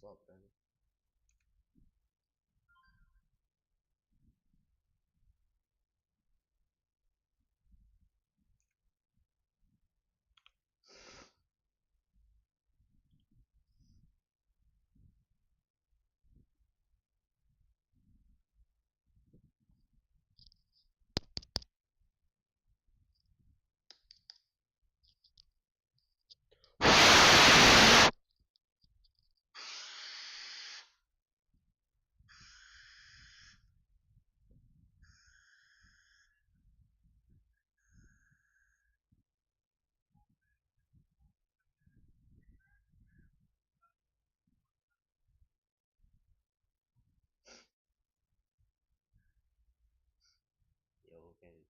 up then? Yo, okay.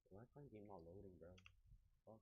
Why can't game not loading, bro? Fuck.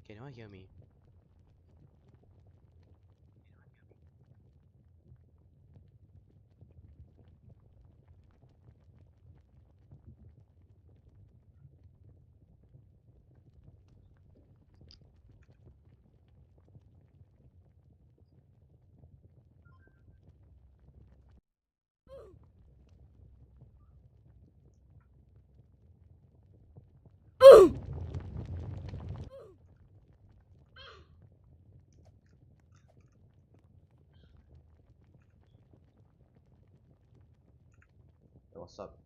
Can you hear me? Yo, what's up?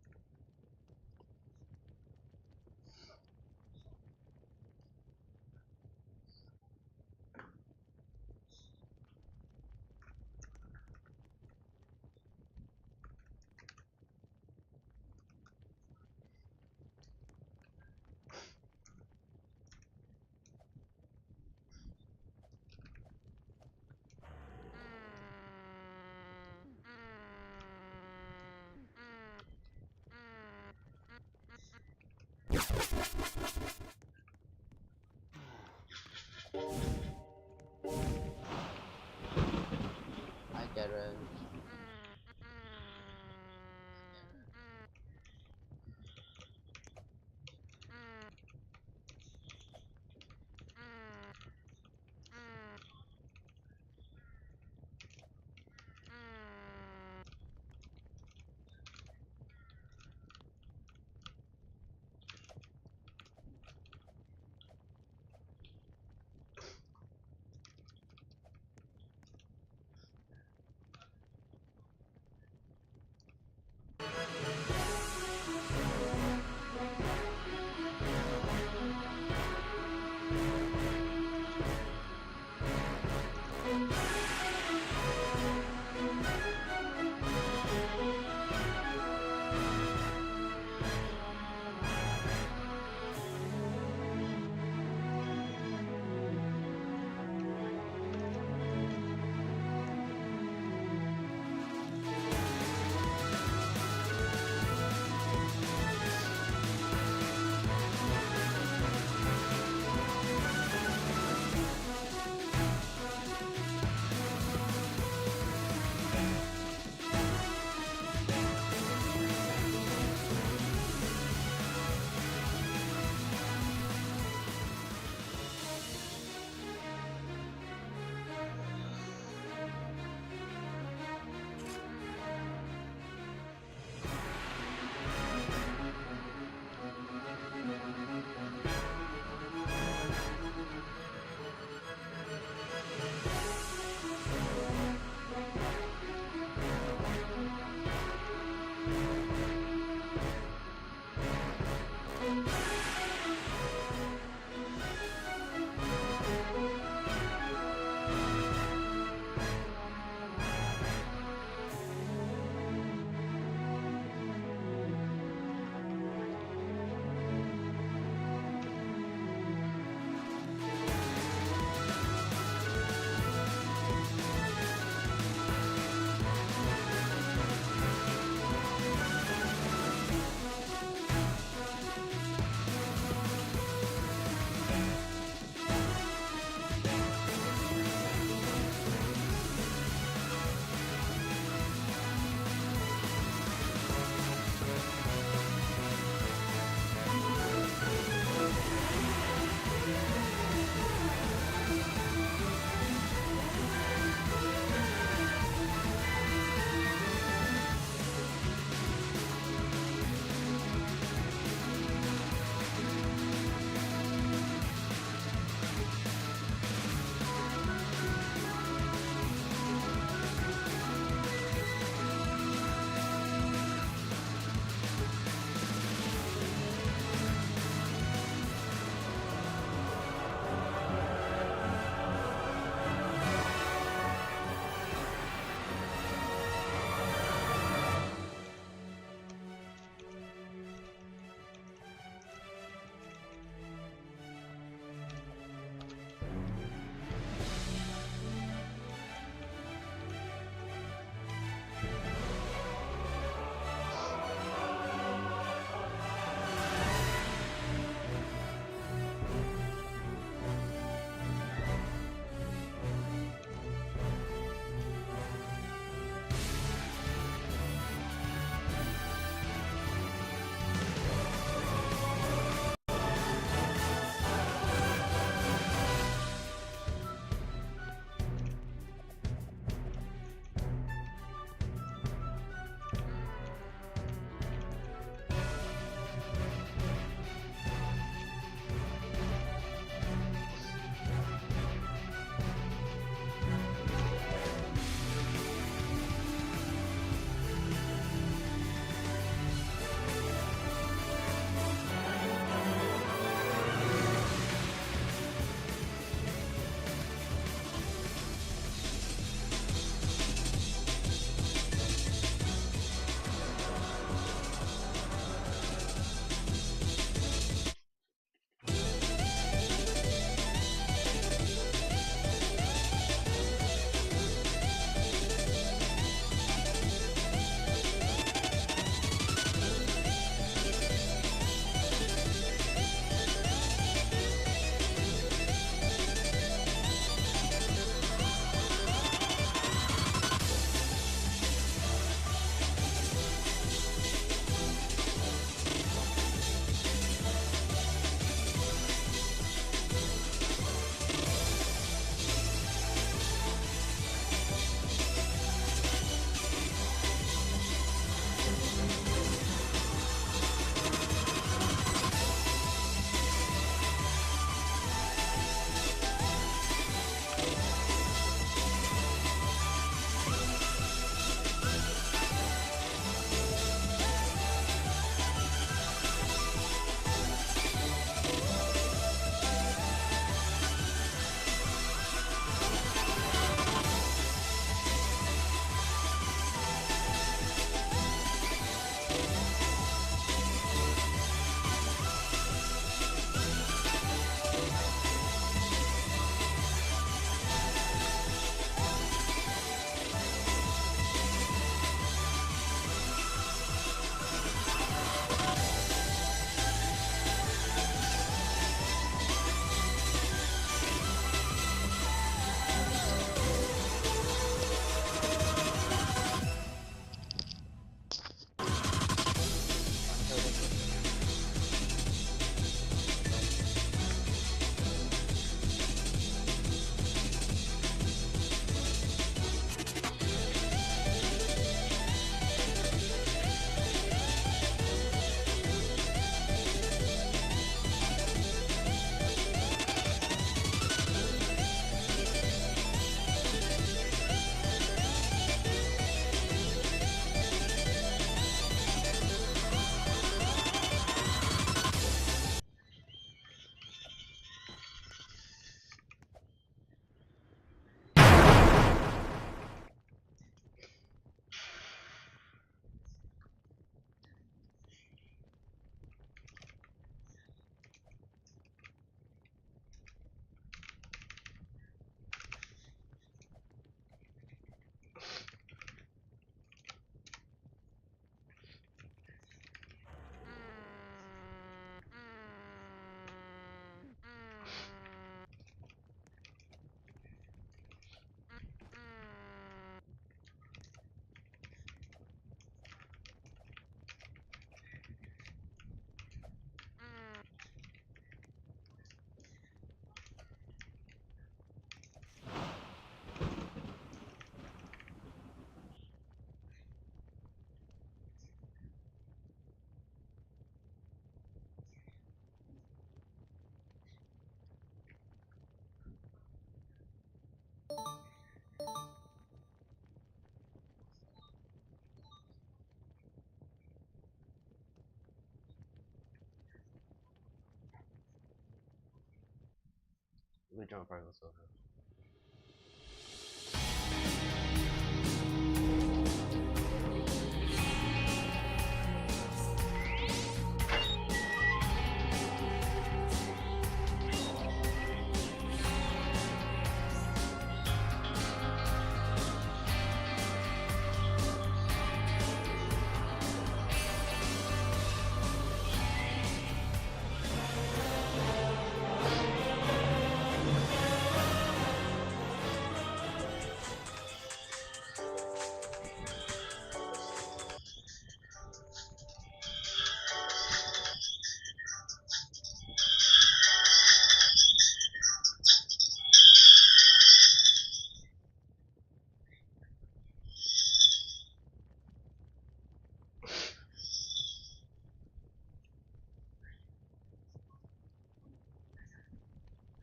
We jump first, let's go.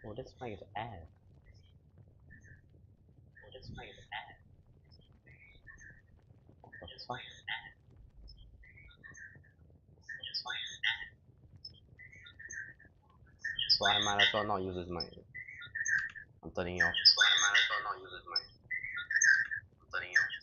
Oh, this fight is ass. Oh, this fight is ass. What the fuck? So I might as well not use his mic. I'm turning it off. So I might as well not use his mic. I'm turning it off.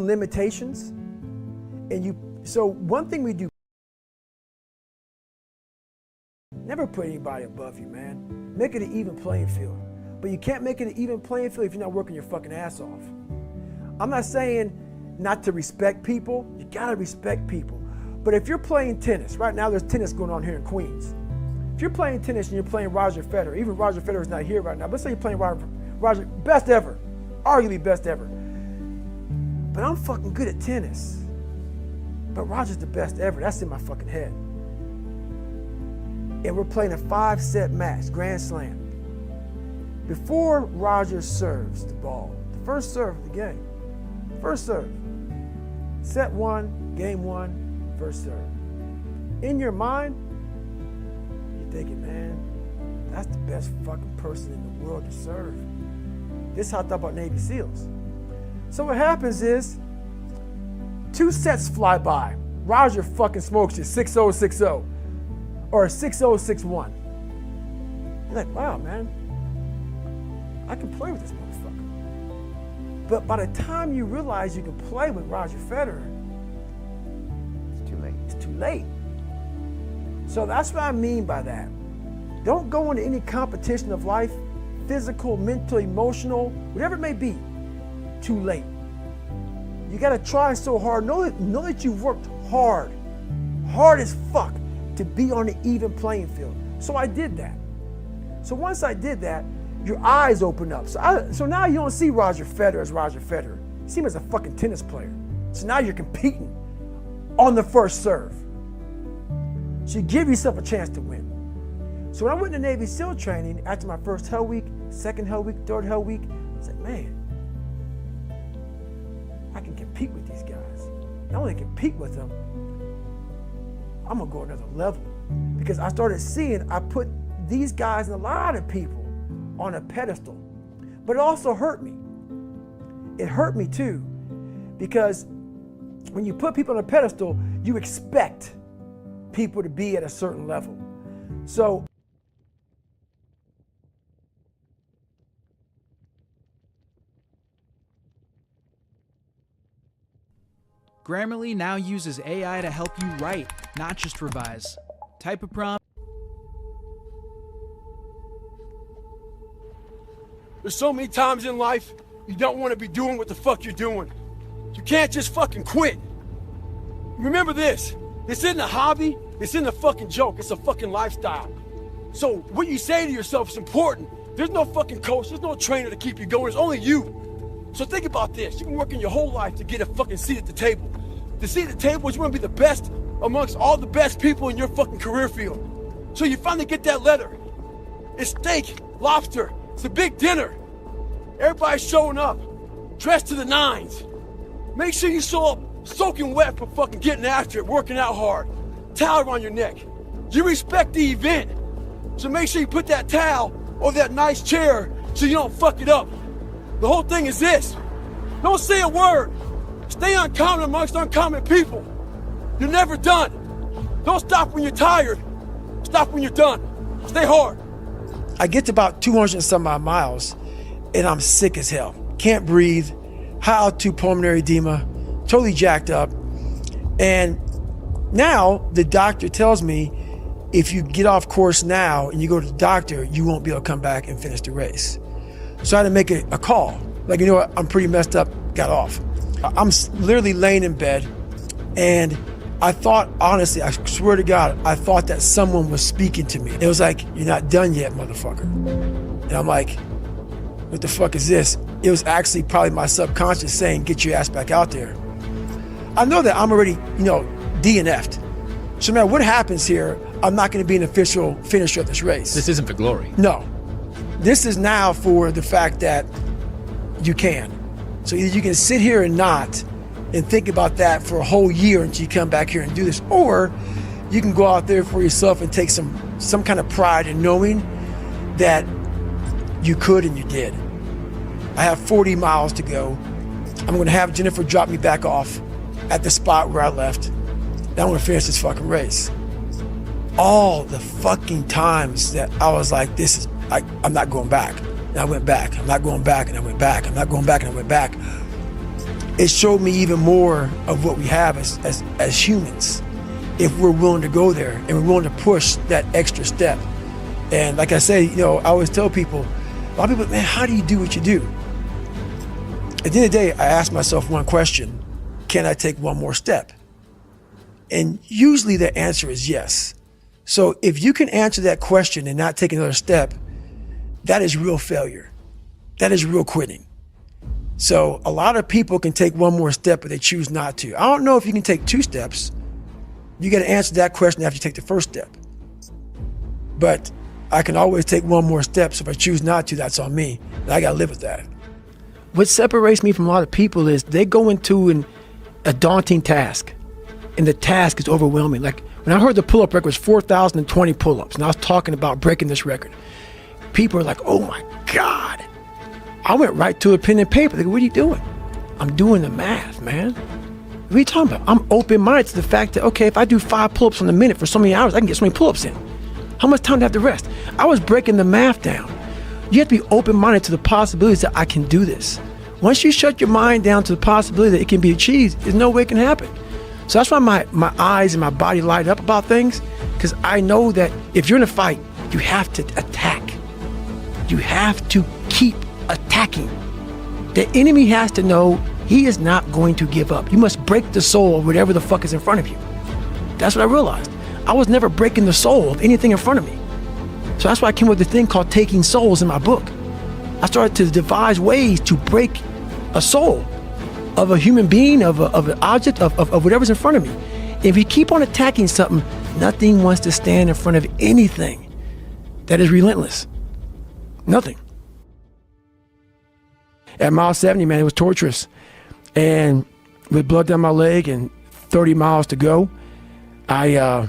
limitations, so one thing we do, never put anybody above you, man. Make it an even playing field. But you can't make it an even playing field if you're not working your fucking ass off. I'm not saying not to respect people. You gotta respect people. But if you're playing tennis, right now there's tennis going on here in Queens. If you're playing tennis and you're playing Roger Federer, even Roger Federer's not here right now, but let's say you're playing Roger, best ever, arguably best ever. But I'm fucking good at tennis. But Roger's the best ever. That's in my fucking head. And we're playing a 5-set match, Grand Slam. Before Roger serves the ball, the first serve of the game, first serve, set 1, game 1, first serve. In your mind, you're thinking, man, that's the best fucking person in the world to serve. This is how I thought about Navy SEALs. So what happens is, 2 sets fly by. Roger fucking smokes you 6-0, 6-0, or 6-0, 6-1. You're like, wow, man, I can play with this motherfucker. But by the time you realize you can play with Roger Federer, It's too late. it's too late. So that's what I mean by that. Don't go into any competition of life, physical, mental, emotional, whatever it may be, too late. You gotta try so hard. Know that you've worked hard as fuck to be on an even playing field. So I did that. So once I did that, your eyes open up. So now you don't see Roger Federer as Roger Federer. You see him as a fucking tennis player. So now you're competing on the first serve. So you give yourself a chance to win. So when I went to Navy SEAL training, after my first Hell Week, second Hell Week, third Hell Week, I was like, man, I can compete with these guys. Not only compete with them, I'm gonna go another level. Because I started seeing, I put these guys and a lot of people on a pedestal. But it also hurt me. It hurt me too, because when you put people on a pedestal, you expect people to be at a certain level. So Grammarly now uses AI to help you write, not just revise. Type a prompt. There's so many times in life you don't want to be doing what the fuck you're doing. You can't just fucking quit. Remember this. This isn't a hobby. This isn't a fucking joke. It's a fucking lifestyle. So what you say to yourself is important. There's no fucking coach. There's no trainer to keep you going. It's only you. So think about this. You've been working your whole life to get a fucking seat at the table. The seat at the table is you want to be the best amongst all the best people in your fucking career field. So you finally get that letter. It's steak, lobster. It's a big dinner. Everybody's showing up, dressed to the nines. Make sure you show up soaking wet for fucking getting after it, working out hard. Towel around your neck. You respect the event. So make sure you put that towel over that nice chair so you don't fuck it up. The whole thing is this. Don't say a word. Stay uncommon amongst uncommon people. You're never done. Don't stop when you're tired. Stop when you're done. Stay hard. I get to about 200 and some odd miles, and I'm sick as hell. Can't breathe, high altitude pulmonary edema, totally jacked up. And now the doctor tells me, if you get off course now and you go to the doctor, you won't be able to come back and finish the race. So I had to make a call. Like, you know what, I'm pretty messed up, got off. I'm literally laying in bed, and I thought, honestly, I swear to God, I thought that someone was speaking to me. It was like, you're not done yet, motherfucker. And I'm like, what the fuck is this? It was actually probably my subconscious saying, get your ass back out there. I know that I'm already, DNF'd. So no matter what happens here, I'm not gonna be an official finisher of this race. This isn't for glory. No. This is now for the fact that you can. So either you can sit here and not, and think about that for a whole year until you come back here and do this, or you can go out there for yourself and take some kind of pride in knowing that you could and you did. I have 40 miles to go. I'm gonna have Jennifer drop me back off at the spot where I left. Then I'm gonna finish this fucking race. All the fucking times that I was like, I'm not going back. And I went back. I'm not going back, and I went back. I'm not going back, and I went back. it showed me even more of what we have as humans, if we're willing to go there and we're willing to push that extra step. And like I say, you know, I always tell people, a lot of people, man, how do you do what you do? At the end of the day, I ask myself one question: can I take one more step? And usually the answer is yes. So if you can answer that question and not take another step, that is real failure. That is real quitting. So a lot of people can take one more step, but they choose not to. I don't know if you can take 2 steps. You got to answer that question after you take the first step. But I can always take one more step. So if I choose not to, that's on me. And I got to live with that. What separates me from a lot of people is they go into a daunting task, and the task is overwhelming. Like when I heard the pull-up record was 4,020 pull-ups, and I was talking about breaking this record, people are like, oh my God. I went right to a pen and paper. They go, what are you doing? I'm doing the math, man. What are you talking about? I'm open-minded to the fact that, okay, if I do 5 pull-ups in a minute for so many hours, I can get so many pull-ups in. How much time do I have to rest? I was breaking the math down. You have to be open-minded to the possibilities that I can do this. Once you shut your mind down to the possibility that it can be achieved, there's no way it can happen. So that's why my eyes and my body light up about things, because I know that if you're in a fight, you have to attack. You have to keep attacking. The enemy has to know he is not going to give up. You must break the soul of whatever the fuck is in front of you. That's what I realized. I was never breaking the soul of anything in front of me. So that's why I came up with the thing called Taking Souls in my book. I started to devise ways to break a soul of a human being, of an object, of whatever's in front of me. If you keep on attacking something, nothing wants to stand in front of anything that is relentless. Nothing. At mile 70, man, it was torturous. And with blood down my leg and 30 miles to go, I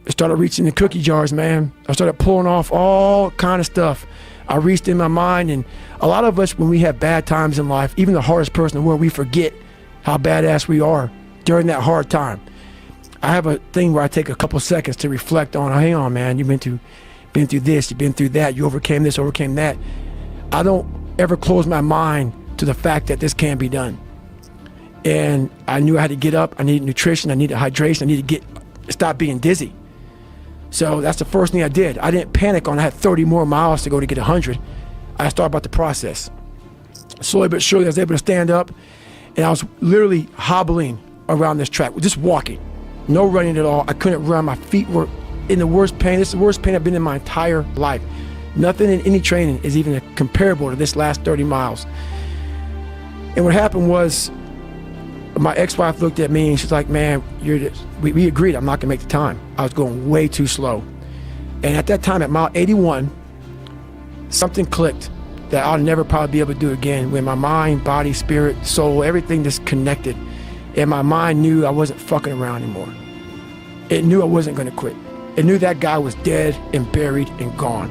started reaching the cookie jars, man. I started pulling off all kind of stuff. I reached in my mind, and a lot of us, when we have bad times in life, even the hardest person in the world, we forget how badass we are during that hard time. I have a thing where I take a couple seconds to reflect on, hang on, man, you've been through this, you've been through that, you overcame this, overcame that. I don't ever close my mind to the fact that this can be done. And I knew I had to get up, I needed nutrition, I needed hydration, I needed to stop being dizzy. So that's the first thing I did. I didn't panic on I had 30 more miles to go to get 100. I started about the process. Slowly but surely I was able to stand up, and I was literally hobbling around this track, just walking, no running at all. I couldn't run, my feet were in the worst pain. This is the worst pain I've been in my entire life. Nothing in any training is even comparable to this last 30 miles. And what happened was, my ex-wife looked at me and she's like, man, we agreed I'm not gonna make the time. I was going way too slow. And at that time, at mile 81, something clicked that I'll never probably be able to do again, when my mind, body, spirit, soul, everything just connected. And my mind knew I wasn't fucking around anymore. It knew I wasn't gonna quit. It knew that guy was dead and buried and gone.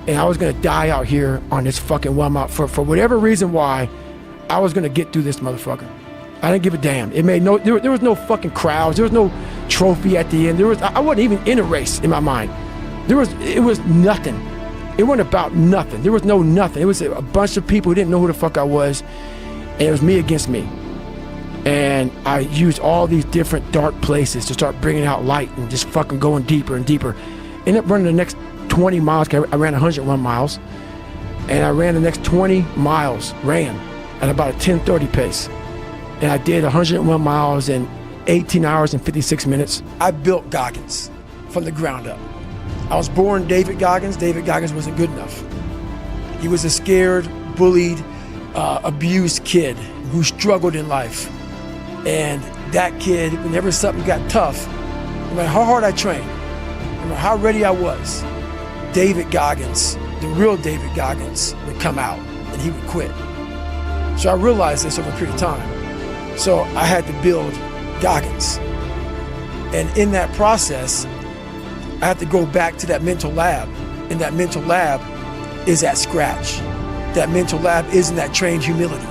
And I was gonna die out here on this fucking well, for whatever reason why, I was gonna get through this motherfucker. I didn't give a damn. It made no, there was no fucking crowds. There was no trophy at the end. I wasn't even in a race in my mind. It was nothing. It wasn't about nothing. There was no nothing. It was a bunch of people who didn't know who the fuck I was, and it was me against me. And I used all these different dark places to start bringing out light and just fucking going deeper and deeper. Ended up running the next 20 miles. I ran 101 miles, and I ran the next 20 miles, at about a 10:30 pace. And I did 101 miles in 18 hours and 56 minutes. I built Goggins from the ground up. I was born David Goggins. David Goggins wasn't good enough. He was a scared, bullied, abused kid who struggled in life. And that kid, whenever something got tough, no matter how hard I trained, no matter how ready I was, David Goggins, the real David Goggins, would come out and he would quit. So I realized this over a period of time. So I had to build Goggins. And in that process, I had to go back to that mental lab. And that mental lab is at scratch. That mental lab is in that trained humility.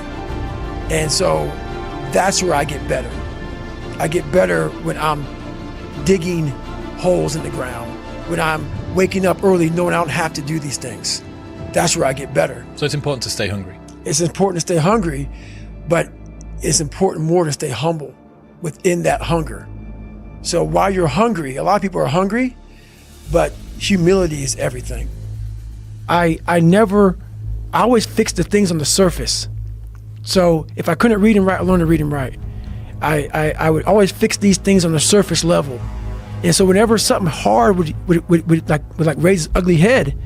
And so that's where I get better. I get better when I'm digging holes in the ground, when I'm waking up early knowing I don't have to do these things. That's where I get better. So it's important to stay hungry. It's important to stay hungry, but it's important more to stay humble within that hunger. So while you're hungry, a lot of people are hungry, but humility is everything. I always fix the things on the surface. So if I couldn't read and write, I learned to read and write. I would always fix these things on the surface level. And so whenever something hard would raise its ugly head,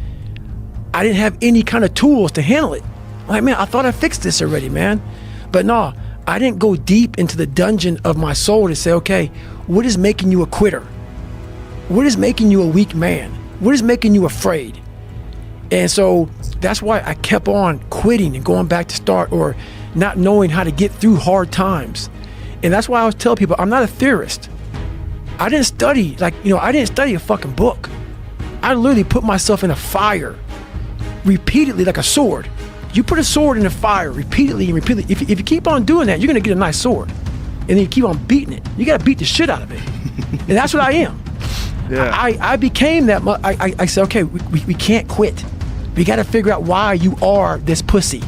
I didn't have any kind of tools to handle it. I'm like, man, I thought I fixed this already, man. But no, I didn't go deep into the dungeon of my soul to say, okay, what is making you a quitter? What is making you a weak man? What is making you afraid? And so that's why I kept on quitting and going back to start, or not knowing how to get through hard times. And that's why I was telling people, I'm not a theorist. I didn't study, I didn't study a fucking book. I literally put myself in a fire repeatedly, like a sword. You put a sword in a fire repeatedly and repeatedly. If you keep on doing that, you're gonna get a nice sword. And then you keep on beating it. You gotta beat the shit out of it. And that's what I am. Yeah. I became that. I said, okay, we can't quit. We gotta figure out why you are this pussy.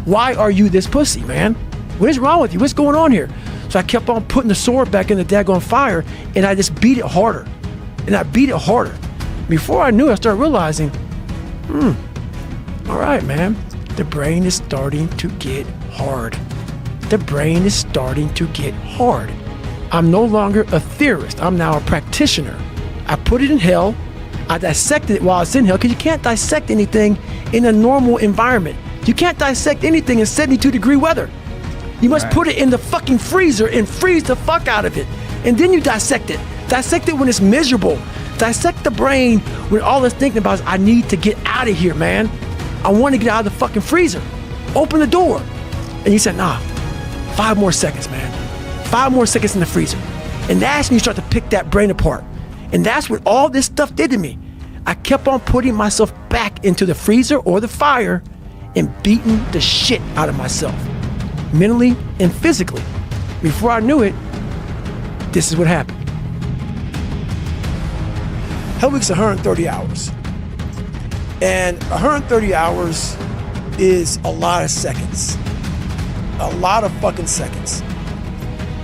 Why are you this pussy, man? What is wrong with you? What's going on here? So I kept on putting the sword back in the daggone fire, and I just beat it harder. And I beat it harder. Before I knew it, I started realizing, all right, man, the brain is starting to get hard. The brain is starting to get hard. I'm no longer a theorist. I'm now a practitioner. I put it in hell. I dissected it while it's in hell, because you can't dissect anything in a normal environment. You can't dissect anything in 72-degree weather. You must put it in the fucking freezer and freeze the fuck out of it. And then you dissect it. Dissect it when it's miserable. Dissect the brain when all it's thinking about is, I need to get out of here, man. I want to get out of the fucking freezer. Open the door. And you said, nah, 5 more seconds, man. 5 more seconds in the freezer. And that's when you start to pick that brain apart. And that's what all this stuff did to me. I kept on putting myself back into the freezer or the fire and beating the shit out of myself, mentally and physically. Before I knew it, this is what happened. Hell Week's 130 hours. And 130 hours is a lot of seconds. A lot of fucking seconds.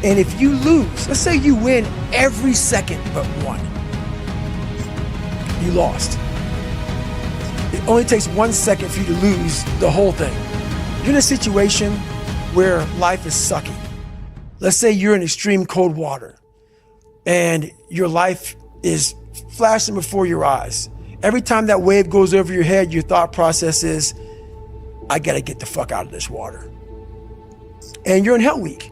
And if you lose, let's say you win every second but one, you lost. It only takes 1 second for you to lose the whole thing. You're in a situation where life is sucking. Let's say you're in extreme cold water and your life is flashing before your eyes. Every time that wave goes over your head, your thought process is, I gotta get the fuck out of this water. And you're in Hell Week.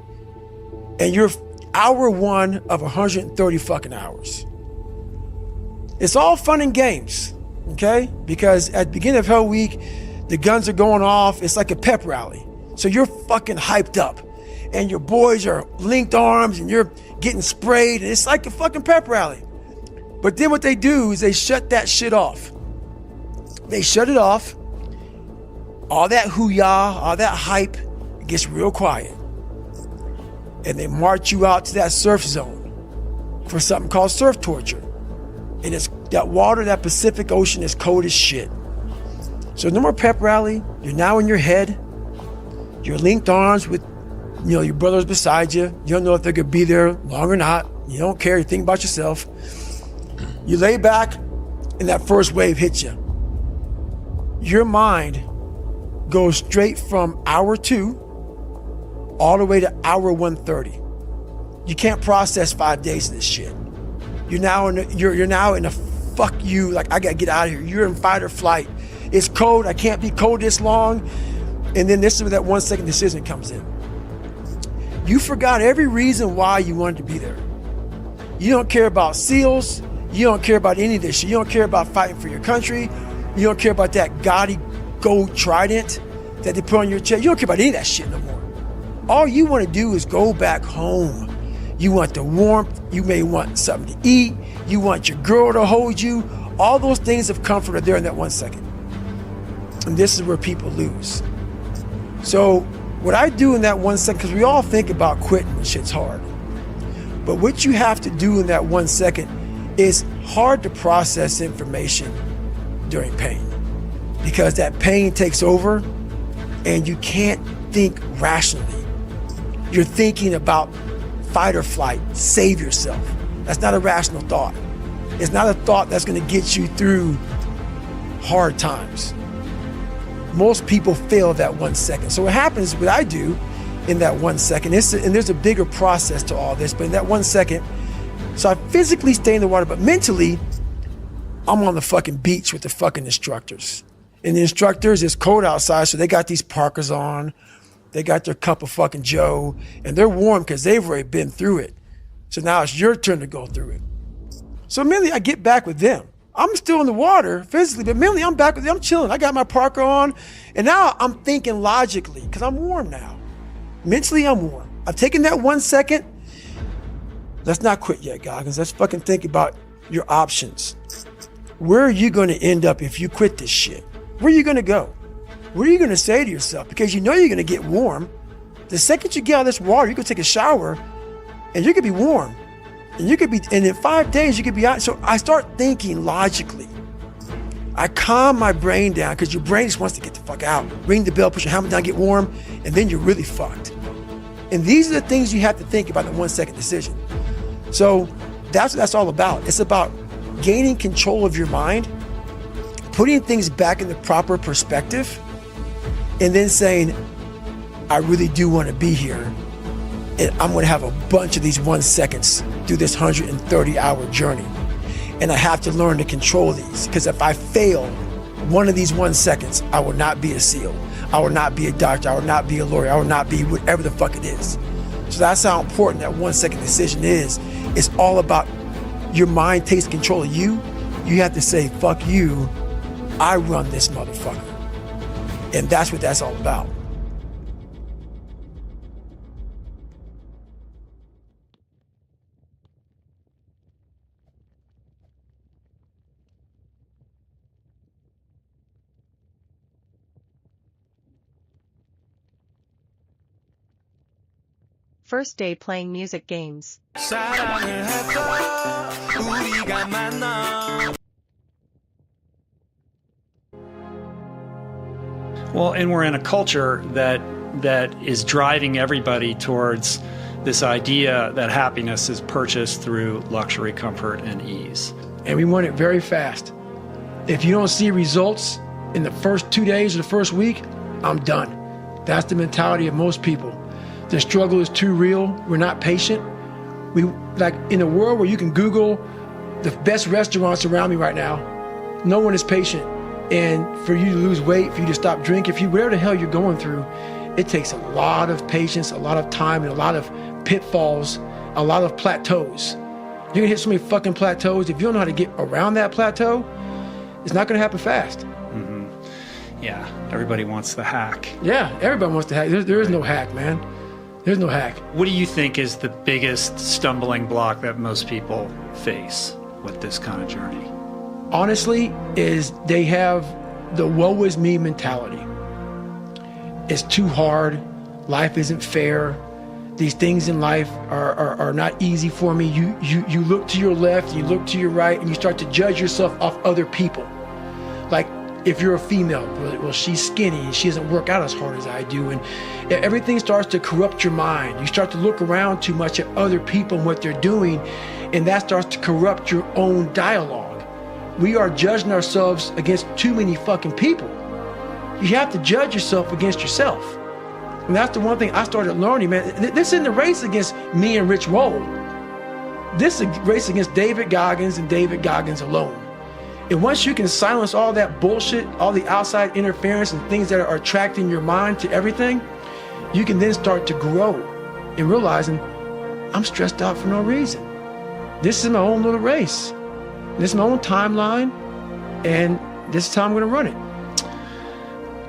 And you're hour 1 of 130 fucking hours. It's all fun and games, okay? Because at the beginning of Hell Week, the guns are going off. It's like a pep rally. So you're fucking hyped up. And your boys are linked arms and you're getting sprayed. And it's like a fucking pep rally. But then what they do is they shut that shit off. They shut it off. All that hoo-yah, all that hype, it gets real quiet. And they march you out to that surf zone for something called surf torture. And it's that water, that Pacific Ocean is cold as shit. So no more pep rally. You're now in your head. You're linked arms with, your brothers beside you. You don't know if they're gonna be there long or not. You don't care. You think about yourself. You lay back and that first wave hits you. Your mind goes straight from hour 2 all the way to hour 130. You can't process 5 days of this shit. You're now in a fuck you, like, I gotta get out of here. You're in fight or flight. It's cold, I can't be cold this long. And then this is where that 1 second decision comes in. You forgot every reason why you wanted to be there. You don't care about SEALs. You don't care about any of this shit. You don't care about fighting for your country. You don't care about that gaudy gold trident that they put on your chest. You don't care about any of that shit no more. All you want to do is go back home. You want the warmth. You may want something to eat. You want your girl to hold you. All those things of comfort are there in that 1 second. And this is where people lose. So what I do in that 1 second, because we all think about quitting when shit's hard. But what you have to do in that 1 second is hard to process information during pain. Because that pain takes over and you can't think rationally. You're thinking about fight or flight, save yourself. That's not a rational thought. It's not a thought that's gonna get you through hard times. Most people fail that 1 second. So what happens, what I do in that 1 second, and there's a bigger process to all this, but in that 1 second, so I physically stay in the water, but mentally, I'm on the fucking beach with the fucking instructors. And the instructors, it's cold outside, so they got these parkas on, they got their cup of fucking Joe, and they're warm because they've already been through it. So now it's your turn to go through it. So mentally, I get back with them. I'm still in the water physically, but mentally I'm back with them. I'm chilling. I got my parka on, and now I'm thinking logically because I'm warm now. Mentally, I'm warm. I've taken that 1 second. Let's not quit yet, Goggins. Let's fucking think about your options. Where are you going to end up if you quit this shit? Where are you going to go? What are you going to say to yourself? Because you know you're going to get warm. The second you get out of this water, you can take a shower, and you could be warm. And in 5 days, you could be out. So I start thinking logically. I calm my brain down because your brain just wants to get the fuck out. Ring the bell, put your helmet down, get warm, and then you're really fucked. And these are the things you have to think about in the 1 second decision. So that's what that's all about. It's about gaining control of your mind, putting things back in the proper perspective, and then saying, I really do want to be here. And I'm going to have a bunch of these 1 seconds through this 130-hour journey. And I have to learn to control these, because if I fail one of these 1 seconds, I will not be a SEAL. I will not be a doctor. I will not be a lawyer. I will not be whatever the fuck it is. So that's how important that 1 second decision is. It's all about your mind takes control of you. You have to say, fuck you, I run this motherfucker. And that's what that's all about. First day playing music games. Well, and we're in a culture that is driving everybody towards this idea that happiness is purchased through luxury, comfort, and ease. And we want it very fast. If you don't see results in the first 2 days or the first week, I'm done. That's the mentality of most people. The struggle is too real. We're not patient. We like in a world where you can Google the best restaurants around me right now, no one is patient. And for you to lose weight, for you to stop drinking, if you whatever the hell you're going through, it takes a lot of patience, a lot of time, and a lot of pitfalls, a lot of plateaus. You're gonna hit so many fucking plateaus. If you don't know how to get around that plateau, it's not gonna happen fast. Mm-hmm. Yeah, everybody wants the hack. Yeah, everybody wants to hack. There is no hack, man. There's no hack. What do you think is the biggest stumbling block that most people face with this kind of journey? Honestly, is they have the woe is me mentality. It's too hard. Life isn't fair. These things in life are not easy for me. You look to your left, you look to your right, and you start to judge yourself off other people. Like, if you're a female, well, she's skinny and she doesn't work out as hard as I do, and everything starts to corrupt your mind. You start to look around too much at other people and what they're doing, and that starts to corrupt your own dialogue. We are judging ourselves against too many fucking people. You have to judge yourself against yourself. And that's the one thing I started learning, man. This isn't a race against me and Rich Roll. This is a race against David Goggins and David Goggins alone. And once you can silence all that bullshit, all the outside interference and things that are attracting your mind to everything, you can then start to grow in realizing I'm stressed out for no reason. This is my own little race. This is my own timeline, and this is how I'm going to run it.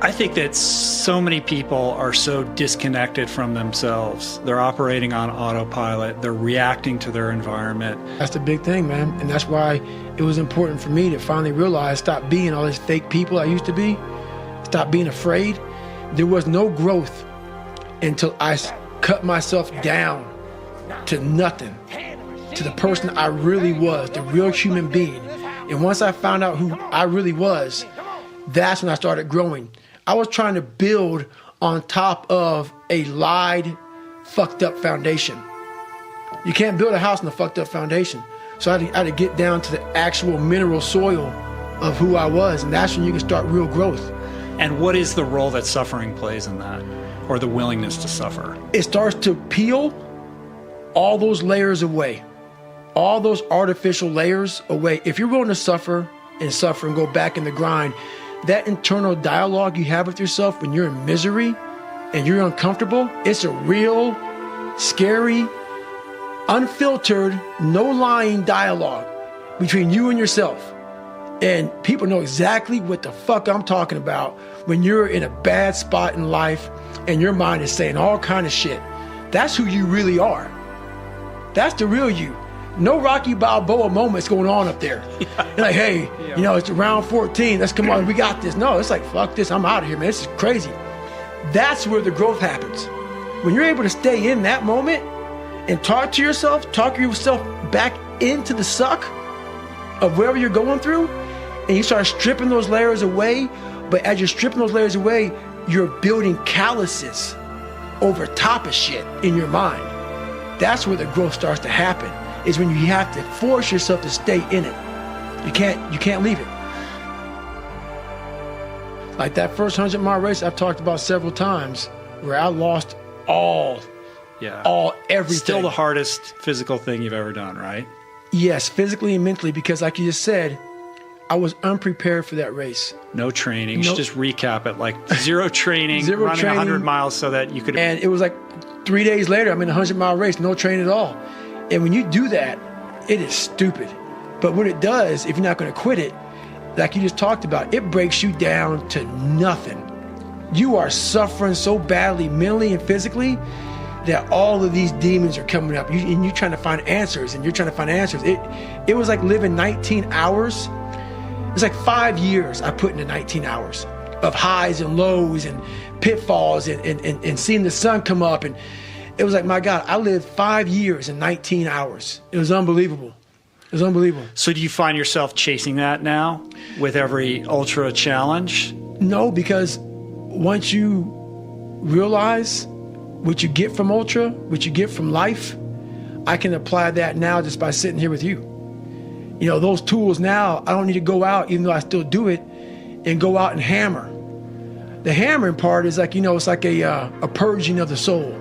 I think that so many people are so disconnected from themselves. They're operating on autopilot. They're reacting to their environment. That's the big thing, man. And that's why it was important for me to finally realize, stop being all these fake people I used to be, stop being afraid. There was no growth until I cut myself down to nothing, to the person I really was, the real human being. And once I found out who I really was, that's when I started growing. I was trying to build on top of a lied, fucked up foundation. You can't build a house on a fucked up foundation. So I had to get down to the actual mineral soil of who I was, and that's when you can start real growth. And what is the role that suffering plays in that, or the willingness to suffer? It starts to peel all those layers away, all those artificial layers away. If you're willing to suffer and go back in the grind, that internal dialogue you have with yourself when you're in misery and you're uncomfortable, it's a real, scary, unfiltered, no lying dialogue between you and yourself. And people know exactly what the fuck I'm talking about when you're in a bad spot in life and your mind is saying all kind of shit. That's who you really are. That's the real you. No Rocky Balboa moments going on up there. You're like, hey, you know, it's round 14. Let's come on, we got this. No, it's like, fuck this, I'm out of here, man. This is crazy. That's where the growth happens. When you're able to stay in that moment and talk yourself back into the suck of wherever you're going through, and you start stripping those layers away, but as you're stripping those layers away, you're building calluses over top of shit in your mind. That's where the growth starts to happen, is when you have to force yourself to stay in it. You can't leave it. Like that first 100-mile race I've talked about several times, where I lost everything. Still the hardest physical thing you've ever done, right? Yes, physically and mentally, because like you just said, I was unprepared for that race. No training. You should just recap it. Like zero training, running 100 miles so that you could... And it was like 3 days later, I'm in a 100-mile race, no training at all. And when you do that, it is stupid. But what it does, if you're not going to quit it, like you just talked about, it breaks you down to nothing. You are suffering so badly mentally and physically that all of these demons are coming up. And you're trying to find answers, and you're trying to find answers. It was like living 19 hours. It's like 5 years I put into 19 hours of highs and lows and pitfalls and seeing the sun come up. And it was like, my God, I lived 5 years in 19 hours. It was unbelievable. It was unbelievable. So do you find yourself chasing that now with every ultra challenge? No, because once you realize what you get from ultra, what you get from life, I can apply that now just by sitting here with you. You know, those tools now, I don't need to go out, even though I still do it, and go out and hammer. The hammering part is like, you know, it's like a purging of the soul.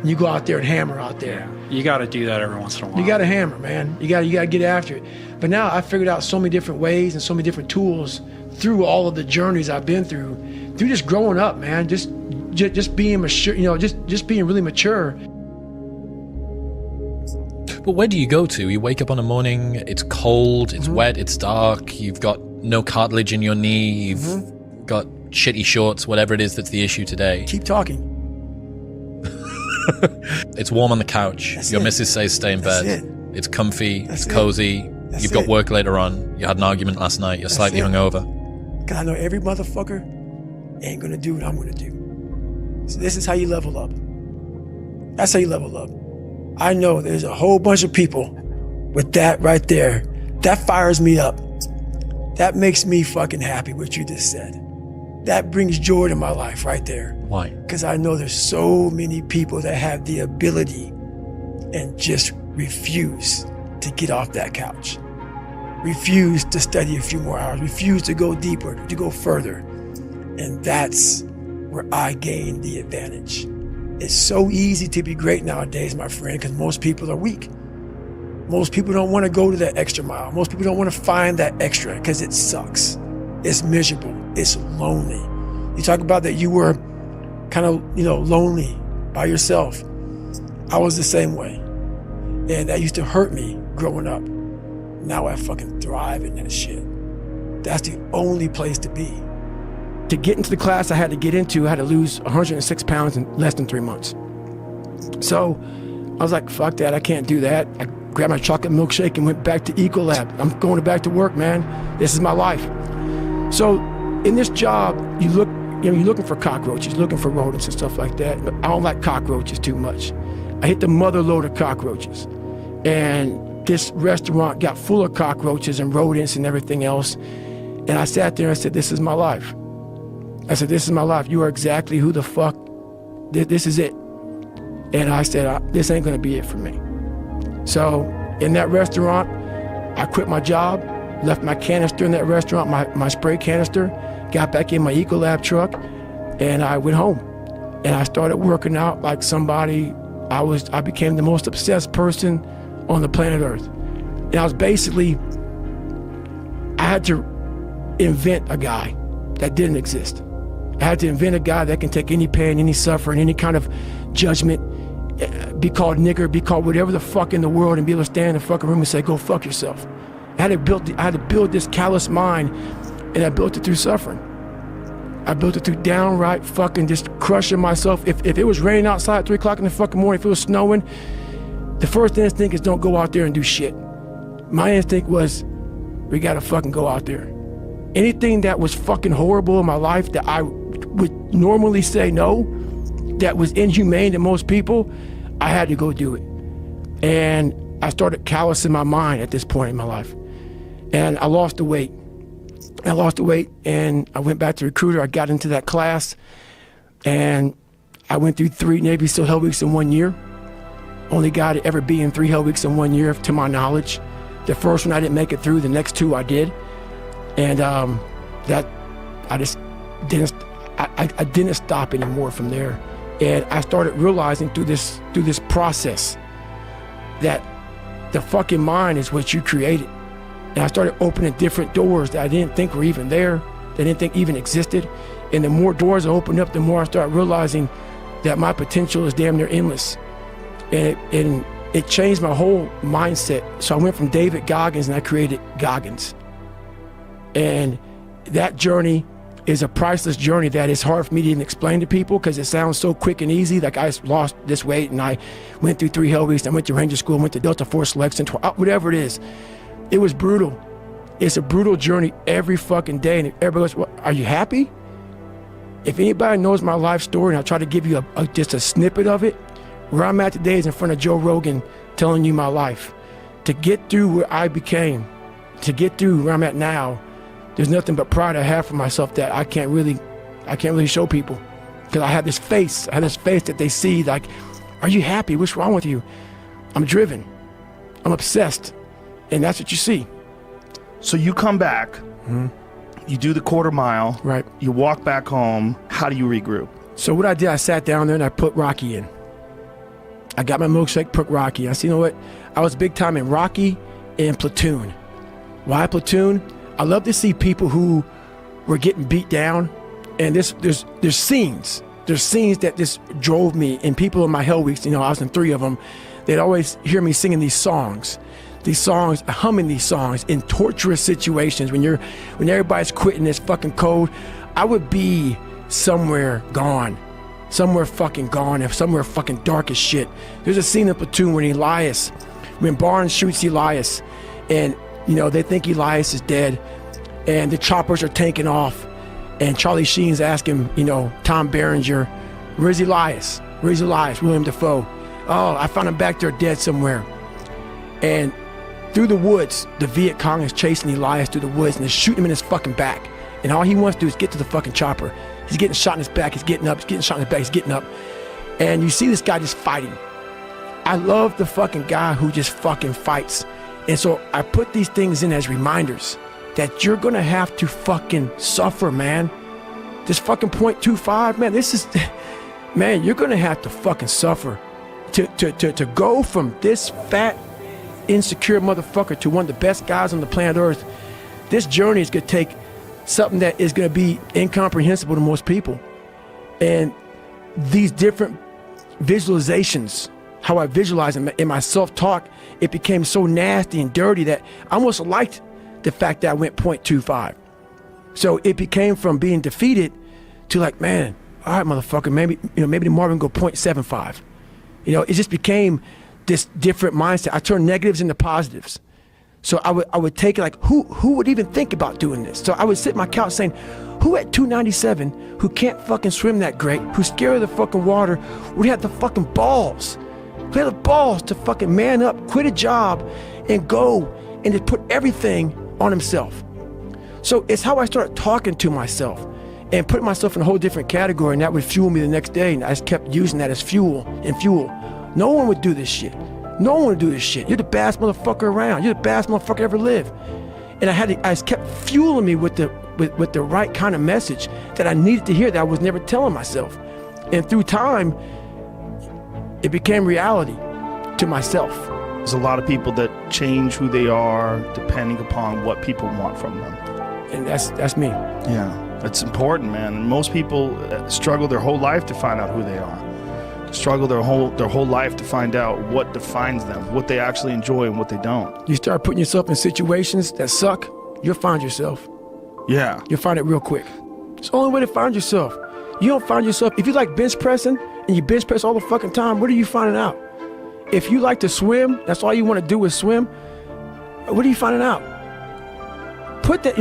You go out there and hammer out there. You got to do that every once in a while. You got to hammer, man. You got to get after it. But now I figured out so many different ways and so many different tools through all of the journeys I've been through just growing up, man. Just being mature, you know, just being really mature. But where do you go to? You wake up on a morning, it's cold, it's wet, it's dark, you've got no cartilage in your knee, you've got shitty shorts, whatever it is that's the issue today. Keep talking. It's warm on the couch. That's Your it. missus says stay in That's bed. it. It's comfy, That's it's it. cozy. That's You've got it. work later on. You had an argument last night. You're slightly it. hungover. Because I know every motherfucker ain't going to do what I'm going to do. So this is how you level up. That's how you level up. I know there's a whole bunch of people with that right there. That fires me up. That makes me fucking happy, what you just said. That brings joy to my life right there. Why? Because I know there's so many people that have the ability and just refuse to get off that couch. Refuse to study a few more hours. Refuse to go deeper, to go further. And that's where I gain the advantage. It's so easy to be great nowadays, my friend, because most people are weak. Most people don't want to go to that extra mile. Most people don't want to find that extra because it sucks. It's miserable. It's lonely. You talk about that you were kind of, you know, lonely by yourself. I was the same way. And that used to hurt me growing up. Now I fucking thrive in that shit. That's the only place to be. To get into the class I had to get into, I had to lose 106 pounds in less than 3 months. So I was like, fuck that, I can't do that. I grabbed my chocolate milkshake and went back to Ecolab. I'm going back to work, man. This is my life. So in this job, you're looking for cockroaches, looking for rodents and stuff like that. But I don't like cockroaches too much. I hit the mother load of cockroaches. And this restaurant got full of cockroaches and rodents and everything else. And I sat there and I said, this is my life. I said, this is my life. You are exactly who the fuck, this is it. And I said, this ain't gonna be it for me. So in that restaurant, I quit my job, left my canister in that restaurant, my spray canister, got back in my Ecolab truck, and I went home. And I started working out like somebody, I became the most obsessed person on the planet Earth. And I was basically, I had to invent a guy that didn't exist. I had to invent a guy that can take any pain, any suffering, any kind of judgment, be called nigger, be called whatever the fuck in the world, and be able to stand in the fucking room and say, go fuck yourself. I had to build this callous mind, and I built it through suffering. I built it through downright fucking just crushing myself. If it was raining outside at 3 o'clock in the fucking morning, if it was snowing, the first instinct is don't go out there and do shit. My instinct was, we gotta fucking go out there. Anything that was fucking horrible in my life that I would normally say no, that was inhumane to most people, I had to go do it. And I started callousing my mind at this point in my life. And I lost the weight. And I went back to recruiter. I got into that class, and I went through 3 Navy SEAL Hell Weeks in 1 year. Only guy to ever be in 3 Hell Weeks in 1 year, to my knowledge. The first one I didn't make it through. The next 2 I did. And that I just didn't. I didn't stop anymore from there. And I started realizing through this process that the fucking mind is what you created. And I started opening different doors that I didn't think were even there, that I didn't think even existed. And the more doors I opened up, the more I started realizing that my potential is damn near endless. And it changed my whole mindset. So I went from David Goggins and I created Goggins. And that journey is a priceless journey that is hard for me to even explain to people because it sounds so quick and easy. Like, I lost this weight and I went through 3 Hell Weeks, I went to Ranger School, went to Delta Force Selection, whatever it is. It was brutal. It's a brutal journey every fucking day. And everybody goes, well, are you happy? If anybody knows my life story, and I try to give you just a snippet of it, where I'm at today is in front of Joe Rogan telling you my life. To get through where I became, to get through where I'm at now, there's nothing but pride I have for myself that I can't really show people. Because I have this face that they see like, are you happy? What's wrong with you? I'm driven. I'm obsessed. And that's what you see. So you come back, you do the quarter mile, right? You walk back home. How do you regroup? So what I did, I sat down there and I put Rocky in. I got my milkshake, put Rocky. I said, you know what? I was big time in Rocky and Platoon. Why Platoon? I love to see people who were getting beat down, and there's scenes. There's scenes that just drove me, and people in my Hell Weeks, I was in 3 of them, they'd always hear me singing these songs, humming these songs in torturous situations when everybody's quitting this fucking code. I would be somewhere gone, somewhere fucking dark as shit. There's a scene in Platoon when Barnes shoots Elias, and they think Elias is dead, and the choppers are taking off, and Charlie Sheen's asking, Tom Berenger, where's Elias? Where's Elias? William Dafoe. Oh, I found him back there dead somewhere. And through the woods, the Viet Cong is chasing Elias through the woods, and they're shooting him in his fucking back. And all he wants to do is get to the fucking chopper. He's getting shot in his back, he's getting up, he's getting shot in his back, he's getting up. And you see this guy just fighting. I love the fucking guy who just fucking fights. And so I put these things in as reminders that you're gonna have to fucking suffer, man. This fucking 0.25, man, you're gonna have to fucking suffer to go from this fat, insecure motherfucker to one of the best guys on the planet Earth. This journey is gonna take something that is gonna be incomprehensible to most people. And these different visualizations, how I visualize in my self-talk, it became so nasty and dirty that I almost liked the fact that I went 0.25. So it became from being defeated to like, man, all right, motherfucker, maybe tomorrow we can go 0.75. It just became this different mindset. I turned negatives into positives. So I would take it like, who would even think about doing this? So I would sit on my couch saying, who at 297, who can't fucking swim that great, who's scared of the fucking water, would have the fucking balls? Who had the balls to fucking man up, quit a job, and go and just put everything on himself? So it's how I started talking to myself. and put myself in a whole different category, and that would fuel me the next day. And I just kept using that as fuel. No one would do this shit. No one would do this shit. You're the baddest motherfucker around. You're the baddest motherfucker ever lived. And I just kept fueling me with the right kind of message that I needed to hear that I was never telling myself. And through time, it became reality to myself. There's a lot of people that change who they are depending upon what people want from them. And that's me. Yeah, that's important, man. And most people struggle their whole life to find out who they are. Struggle their whole life to find out what defines them, what they actually enjoy and what they don't. You start putting yourself in situations that suck, you'll find yourself. Yeah. You'll find it real quick. It's the only way to find yourself. You don't find yourself, if you like bench pressing and you bench press all the fucking time, what are you finding out? If you like to swim, that's all you want to do is swim, what are you finding out? Put that,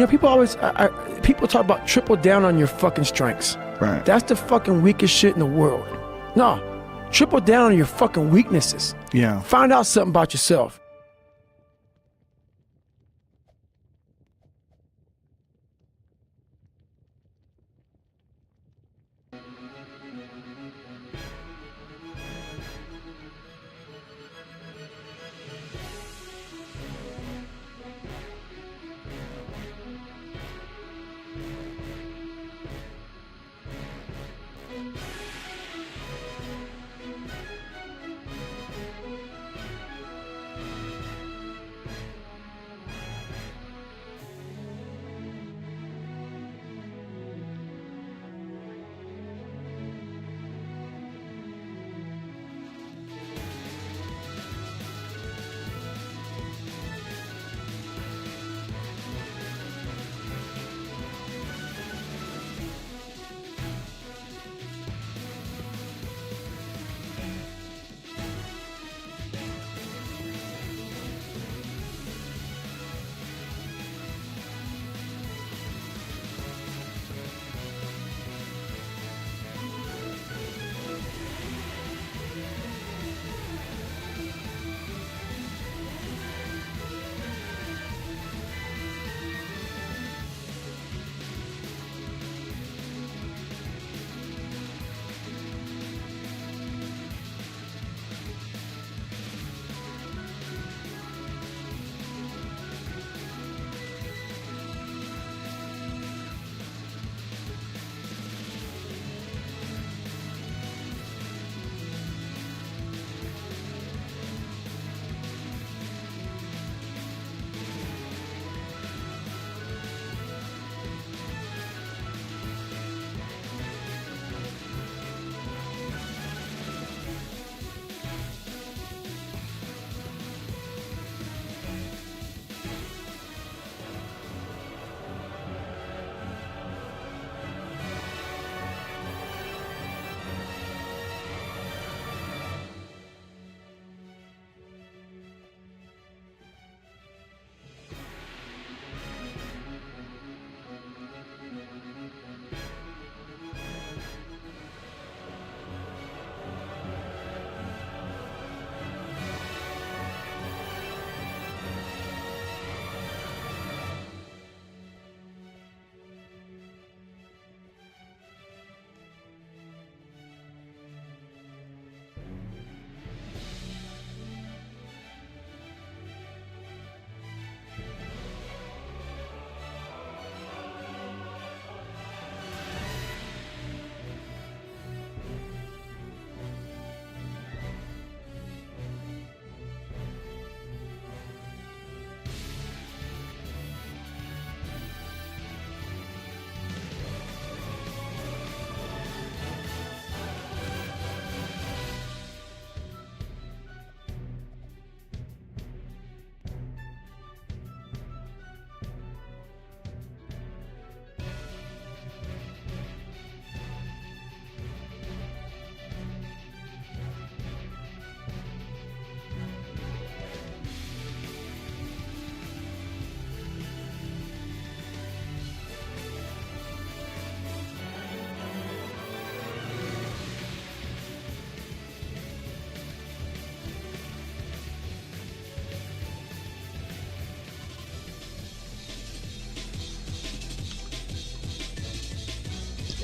people talk about triple down on your fucking strengths. Right. That's the fucking weakest shit in the world. No, triple down on your fucking weaknesses. Yeah. Find out something about yourself.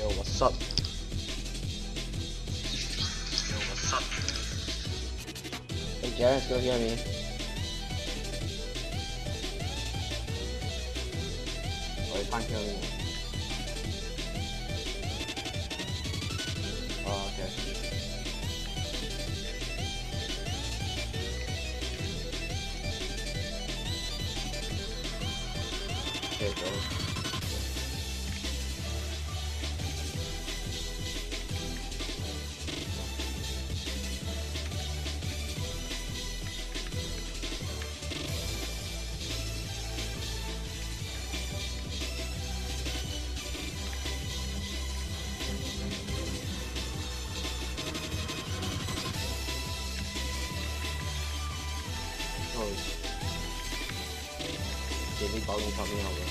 Yo, what's up? Yo, what's up? Hey, Jaren, still hear me? Oh, you can't hear me. Oh, okay. Okay, bro. Oh, David Baldwin coming over.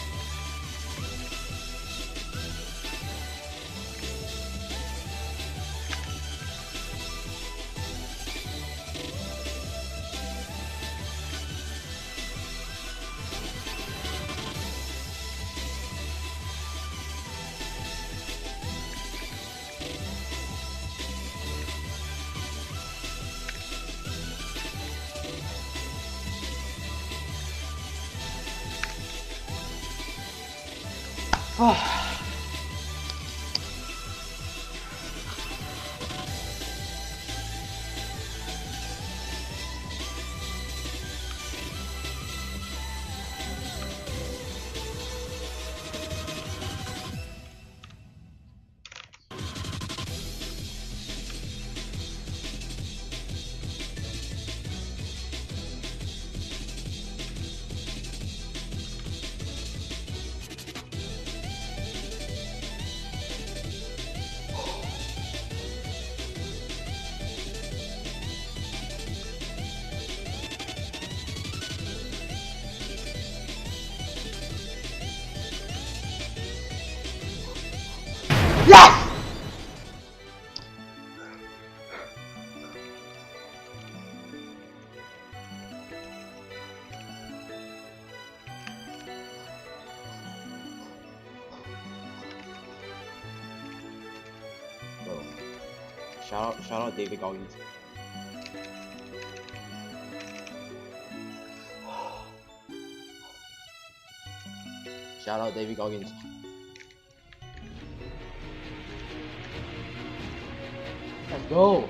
Bro. Shout out David Goggins. Shout out David Goggins. Let's go.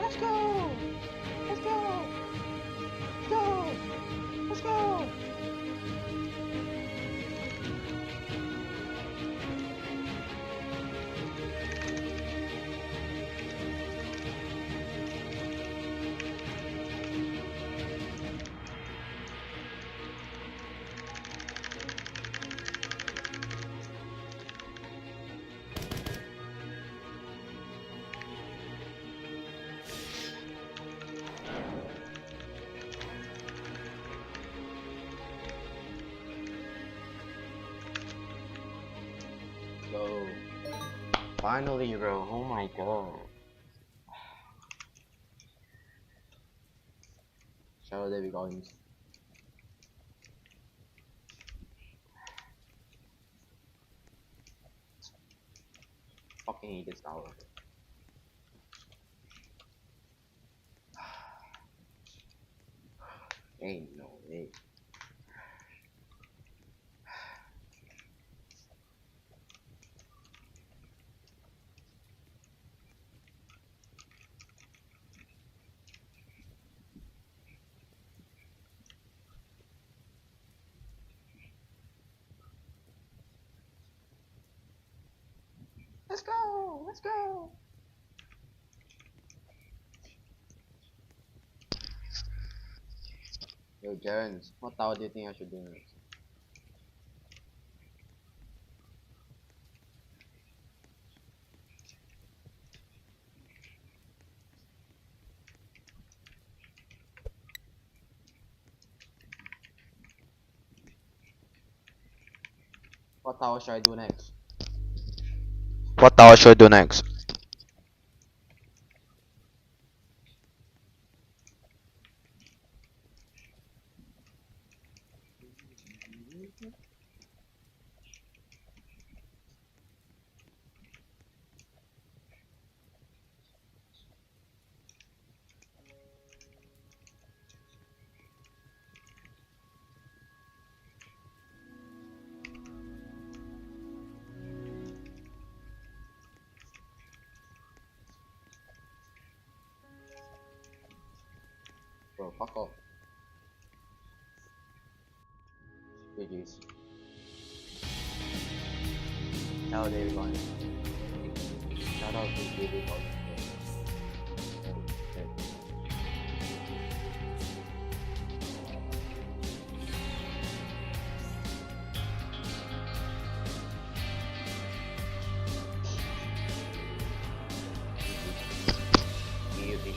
Let's go. Let's go. Let's go. Let's go. Go. Finally, bro. Oh my god. Shout out David Goggins. Fucking hate this tower. Ain't no way. Let's go! Let's go! Yo, Jaren, what tower do you think I should do next? What tower should I do next? What tower should I do next? fuck off. GG's. How are they going? Shout out to David Golden. Easy.